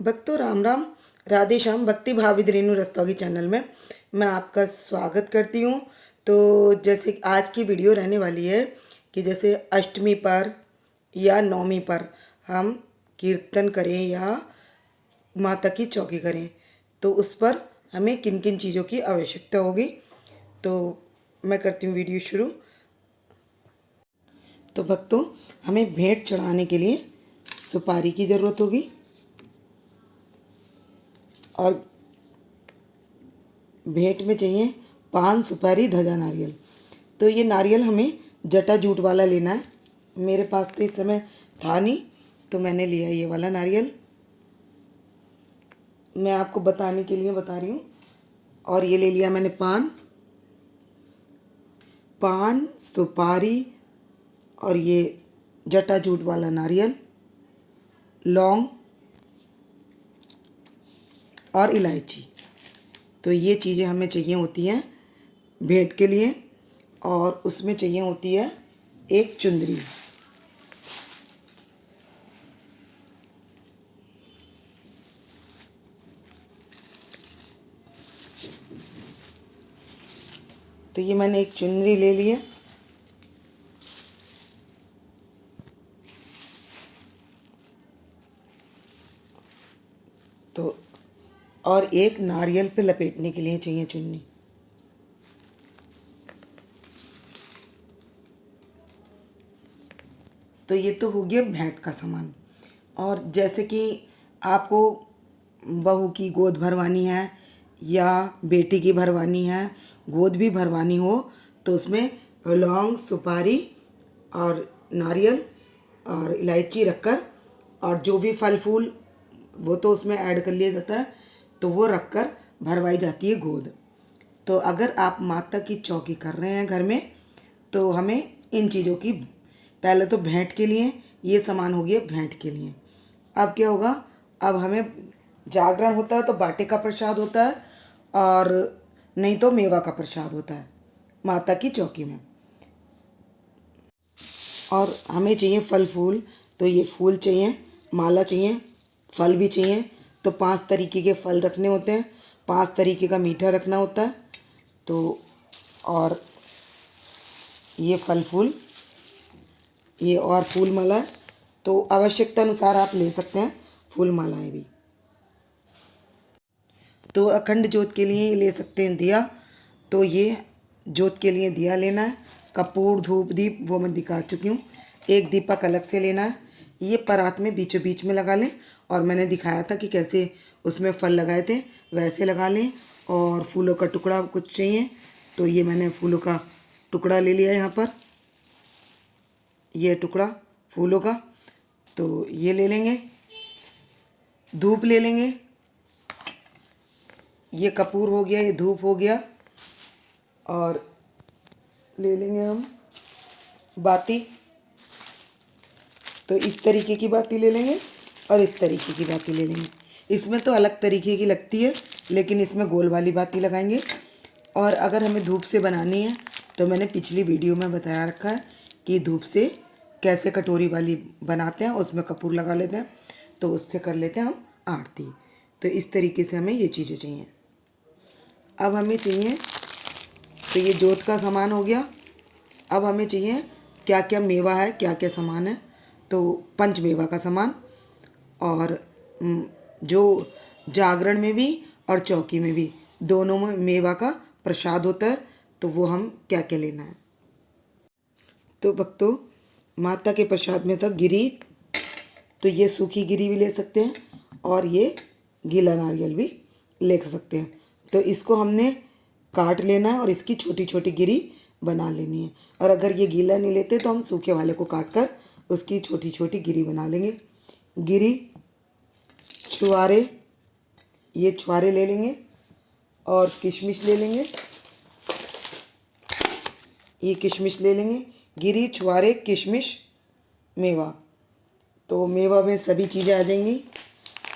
भक्तों राम राम, राधे श्याम। भक्ति भाविद रेणु रस्तोगी चैनल में मैं आपका स्वागत करती हूँ। तो जैसे आज की वीडियो रहने वाली है कि जैसे अष्टमी पर या नवमी पर हम कीर्तन करें या माता की चौकी करें तो उस पर हमें किन किन चीज़ों की आवश्यकता होगी। तो मैं करती हूँ वीडियो शुरू। तो भक्तों, हमें भेंट चढ़ाने के लिए सुपारी की ज़रूरत होगी और भेंट में चाहिए पान, सुपारी, ध्वजा, नारियल। तो ये नारियल हमें जटा जूट वाला लेना है। मेरे पास तो इस समय था नहीं तो मैंने लिया ये वाला नारियल। मैं आपको बताने के लिए बता रही हूँ। और ये ले लिया मैंने पान, सुपारी और ये जटा जूट वाला नारियल, लौंग और इलायची। तो ये चीज़ें हमें चाहिए होती हैं भेंट के लिए। और उसमें चाहिए होती है एक चुंदरी। तो ये मैंने एक चुनरी ले ली है। तो और एक नारियल पे लपेटने के लिए चाहिए चुन्नी। तो ये तो हो गया भेंट का सामान। और जैसे कि आपको बहू की गोद भरवानी है या बेटी की भरवानी है, गोद भी भरवानी हो तो उसमें लौंग, सुपारी और नारियल और इलायची रखकर और जो भी फल फूल वो तो उसमें ऐड कर लिया जाता है, तो वो रखकर भरवाई जाती है गोद। तो अगर आप माता की चौकी कर रहे हैं घर में तो हमें इन चीज़ों की, पहले तो भेंट के लिए ये सामान हो गया भेंट के लिए। अब क्या होगा, अब हमें जागरण होता है तो बाटे का प्रसाद होता है और नहीं तो मेवा का प्रसाद होता है माता की चौकी में। और हमें चाहिए फल फूल। तो ये फूल चाहिए, माला चाहिए, फल भी चाहिए। तो 5 तरीके के फल रखने होते हैं, 5 तरीके का मीठा रखना होता है। तो और ये फल फूल, ये और फूल माला। तो आवश्यकता अनुसार आप ले सकते हैं फूल मालाएं भी। तो अखंड ज्योत के लिए ले सकते हैं दिया। तो ये ज्योत के लिए दिया लेना है। कपूर, धूप, दीप वो मैं दिखा चुकी हूँ। एक दीपक अलग से लेना है। ये परात में बीचों बीच में लगा लें और मैंने दिखाया था कि कैसे उसमें फल लगाए थे वैसे लगा लें। और फूलों का टुकड़ा कुछ चाहिए तो ये मैंने फूलों का टुकड़ा ले लिया यहाँ पर, ये टुकड़ा फूलों का। तो ये ले लेंगे। धूप ले लेंगे, ये कपूर हो गया, ये धूप हो गया। और ले लेंगे हम बाती। तो इस तरीके की बाती ले लेंगे और इस तरीके की बाती ले लेंगे। इसमें तो अलग तरीके की लगती है लेकिन इसमें गोल वाली बाती लगाएंगे। और अगर हमें धूप से बनानी है तो मैंने पिछली वीडियो में बताया रखा है कि धूप से कैसे कटोरी वाली बनाते हैं, उसमें कपूर लगा लेते हैं तो उससे कर लेते हैं हम आरती। तो इस तरीके से हमें ये चीज़ें चाहिए। अब हमें चाहिए, तो ये जोत का सामान हो गया। अब हमें चाहिए क्या क्या मेवा है, क्या क्या सामान है। तो पंच मेवा का सामान और जो जागरण में भी और चौकी में भी दोनों में मेवा का प्रसाद होता है। तो वो हम क्या क्या लेना है। तो भक्तों, माता के प्रसाद में था गिरी। तो ये सूखी गिरी भी ले सकते हैं और ये गीला नारियल भी ले सकते हैं। तो इसको हमने काट लेना है और इसकी छोटी छोटी गिरी बना लेनी है। और अगर ये गीला नहीं लेते तो हम सूखे वाले को काट कर उसकी छोटी छोटी गिरी बना लेंगे। गिरी, छुआरे, ये छुआरे ले लेंगे और किशमिश ले लेंगे, ये किशमिश ले लेंगे। गिरी, छुआरे, किशमिश, मेवा। तो मेवा में सभी चीज़ें आ जाएंगी।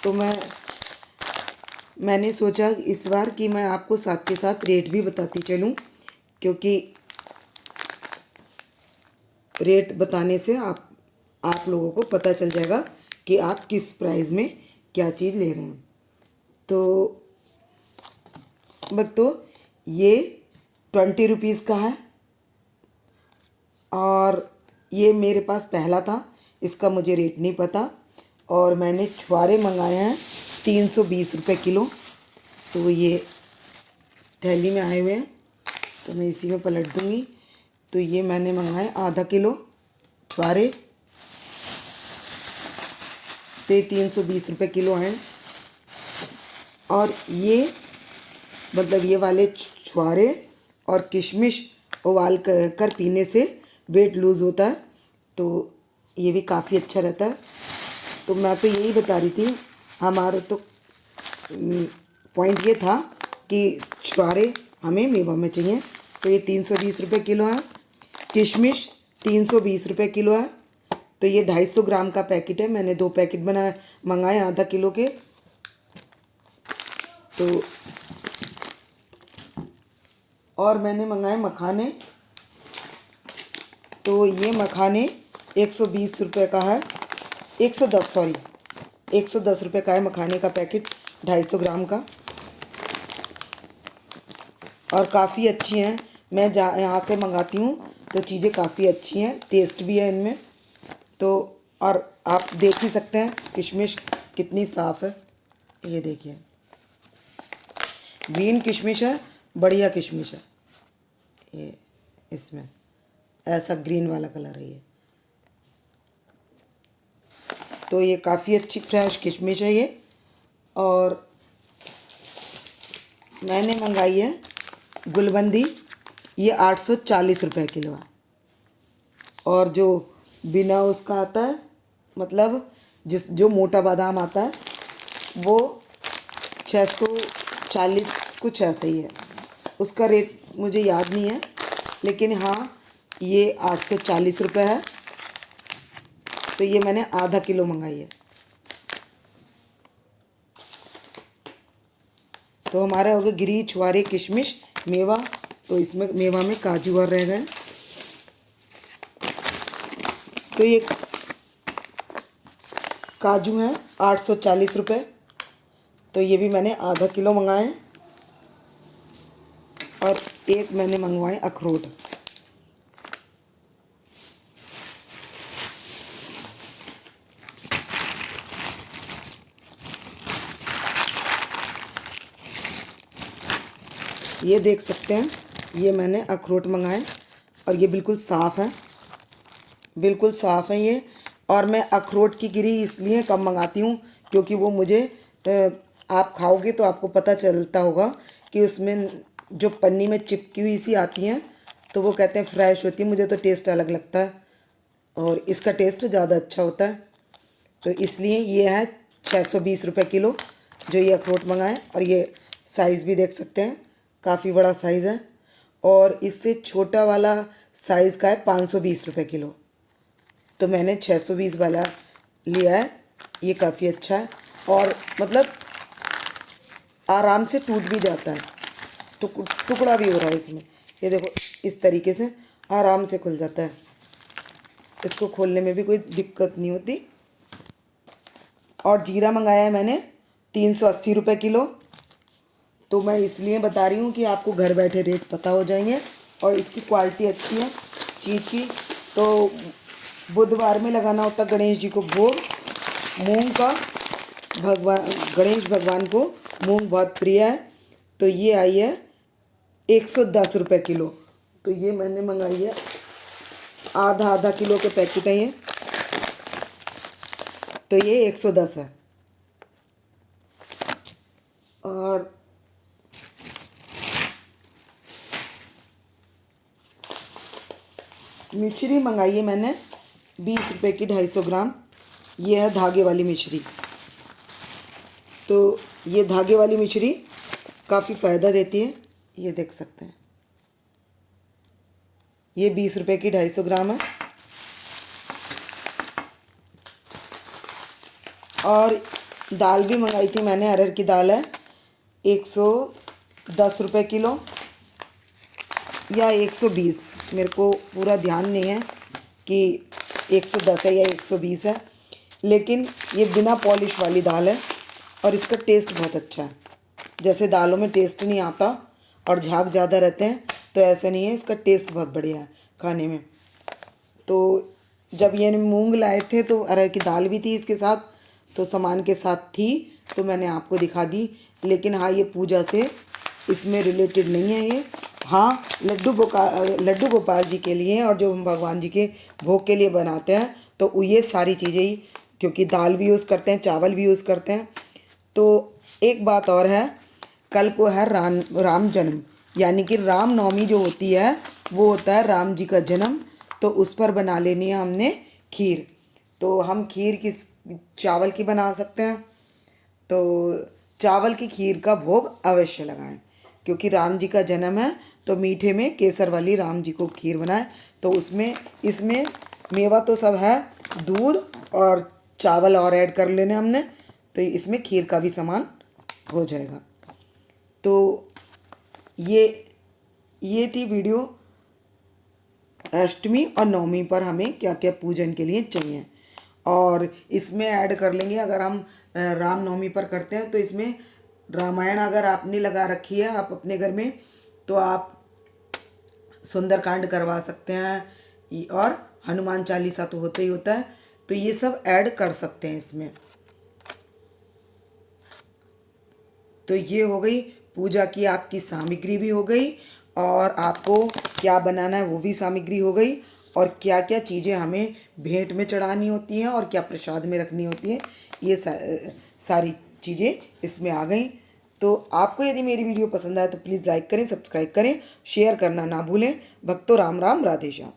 तो मैंने सोचा इस बार कि मैं आपको साथ के साथ रेट भी बताती चलूं, क्योंकि रेट बताने से आप लोगों को पता चल जाएगा कि आप किस प्राइस में क्या चीज़ ले रहे हैं। तो बस तो ये 20 रुपीज़ का है और ये मेरे पास पहला था, इसका मुझे रेट नहीं पता। और मैंने छुआरे मंगाए हैं 320 रुपये किलो। तो ये थैली में आए हुए हैं, तो मैं इसी में पलट दूँगी। तो ये मैंने मंगाए आधा किलो छुआरे, तो ये 320 रुपये किलो हैं। और ये मतलब ये वाले छुआरे और किशमिश उबाल कर पीने से वेट लूज़ होता है, तो ये भी काफ़ी अच्छा रहता है। तो मैं तो यही बता रही थी, हमारे तो पॉइंट ये था कि छुआरे हमें मेवा में चाहिए। तो ये 320 रुपये किलो है, किशमिश 320 रुपये किलो है। तो ये 250 ग्राम का पैकेट है, मैंने 2 पैकेट मंगाए आधा किलो के। तो और मैंने मंगाए मखाने, तो ये मखाने 120 रुपये का है, 110 रुपये का है मखाने का पैकेट 250 ग्राम का। और काफ़ी अच्छी हैं, मैं यहाँ से मंगाती हूँ तो चीज़ें काफ़ी अच्छी हैं, टेस्ट भी है इनमें। तो और आप देख ही सकते हैं किशमिश कितनी साफ़ है, ये देखिए ग्रीन किशमिश है, बढ़िया किशमिश है। ये इसमें ऐसा ग्रीन वाला कलर है ये। तो ये काफ़ी अच्छी फ्रेश किशमिश है ये। और मैंने मंगाई है गुलबंदी, ये 840 रुपये किलो है। और जो बिना उसका आता है, मतलब जो मोटा बादाम आता है, वो 640 कुछ ऐसे ही है, उसका रेट मुझे याद नहीं है, लेकिन हाँ ये 840 रुपये है। तो ये मैंने आधा किलो मंगाई है। तो हमारा हो गया गिरी छुआरे किशमिश मेवा। तो इसमें मेवा में काजू और रह गए। तो ये काजू हैं 840 रुपये, तो ये भी मैंने आधा किलो मंगाए। और एक मैंने मंगवाए अखरोट, ये देख सकते हैं, ये मैंने अखरोट मंगाए और ये बिल्कुल साफ़ हैं, बिल्कुल साफ़ हैं ये। और मैं अखरोट की गिरी इसलिए कम मंगाती हूँ क्योंकि वो मुझे आप खाओगे तो आपको पता चलता होगा कि उसमें जो पन्नी में चिपकी हुई सी आती हैं, तो वो कहते हैं फ्रेश होती है। मुझे तो टेस्ट अलग लगता है और इसका टेस्ट ज़्यादा अच्छा होता है। तो इसलिए ये है 620 रुपये किलो जो ये अखरोट मंगाए। और ये साइज़ भी देख सकते हैं, काफ़ी बड़ा साइज़ है। और इससे छोटा वाला साइज़ का है 520 रुपये किलो, तो मैंने 620 वाला लिया है। ये काफ़ी अच्छा है और मतलब आराम से टूट भी जाता है, टुकड़ा भी हो रहा है इसमें। ये देखो इस तरीके से आराम से खुल जाता है, इसको खोलने में भी कोई दिक्कत नहीं होती। और जीरा मंगाया है मैंने 380 रुपये किलो। तो मैं इसलिए बता रही हूँ कि आपको घर बैठे रेट पता हो जाएंगे और इसकी क्वालिटी अच्छी है चीज़ की। तो बुधवार में लगाना होता गणेश जी को भोग, मूंग का। गणेश भगवान को मूंग बहुत प्रिय है। तो ये आई है 110 रुपये किलो। तो ये मैंने मंगाई है, आधा किलो के पैकेट है ये। तो ये 110 है। और मिश्री मंगाई है मैंने 20 रुपये की 250 ग्राम। ये है धागे वाली मिश्री। तो ये धागे वाली मिश्री काफ़ी फ़ायदा देती है, ये देख सकते हैं। ये 20 रुपये की 250 ग्राम है। और दाल भी मंगाई थी मैंने, अरहर की दाल है 110 रुपये किलो या 120, मेरे को पूरा ध्यान नहीं है कि 110 है या 120 है, लेकिन ये बिना पॉलिश वाली दाल है। और इसका टेस्ट बहुत अच्छा है। जैसे दालों में टेस्ट नहीं आता और झाग ज़्यादा रहते हैं, तो ऐसा नहीं है, इसका टेस्ट बहुत बढ़िया है खाने में। तो जब ये मूंग लाए थे तो अरहर की दाल भी थी इसके साथ, तो सामान के साथ थी, तो मैंने आपको दिखा दी। लेकिन हाँ, ये पूजा से इसमें रिलेटेड नहीं है ये। हाँ, लड्डू गोपाल जी के लिए और जो हम भगवान जी के भोग के लिए बनाते हैं, तो ये सारी चीज़ें ही, क्योंकि दाल भी यूज़ करते हैं, चावल भी यूज़ करते हैं। तो एक बात और है, कल को है राम जन्म, यानी कि राम नवमी जो होती है वो होता है राम जी का जन्म। तो उस पर बना लेनी है हमने खीर। तो हम खीर किस चावल की बना सकते हैं, तो चावल की खीर का भोग अवश्य लगाएं, क्योंकि राम जी का जन्म है। तो मीठे में केसर वाली राम जी को खीर बनाएं। तो इसमें मेवा तो सब है, दूध और चावल और ऐड कर लेने हमने, तो इसमें खीर का भी सामान हो जाएगा। तो ये थी वीडियो अष्टमी और नवमी पर हमें क्या क्या पूजन के लिए चाहिए। और इसमें ऐड कर लेंगे, अगर हम राम नवमी पर करते हैं तो इसमें रामायण अगर आपने लगा रखी है आप अपने घर में, तो आप सुंदरकांड करवा सकते हैं, और हनुमान चालीसा तो होता ही होता है, तो ये सब ऐड कर सकते हैं इसमें। तो ये हो गई पूजा की आपकी सामग्री भी हो गई, और आपको क्या बनाना है वो भी सामग्री हो गई, और क्या क्या चीज़ें हमें भेंट में चढ़ानी होती हैं और क्या प्रसाद में रखनी होती हैं, ये सारी चीज़ें इसमें आ गई। तो आपको यदि मेरी वीडियो पसंद आए तो प्लीज़ लाइक करें, सब्सक्राइब करें, शेयर करना ना भूलें। भक्तों राम राम, राधे श्याम।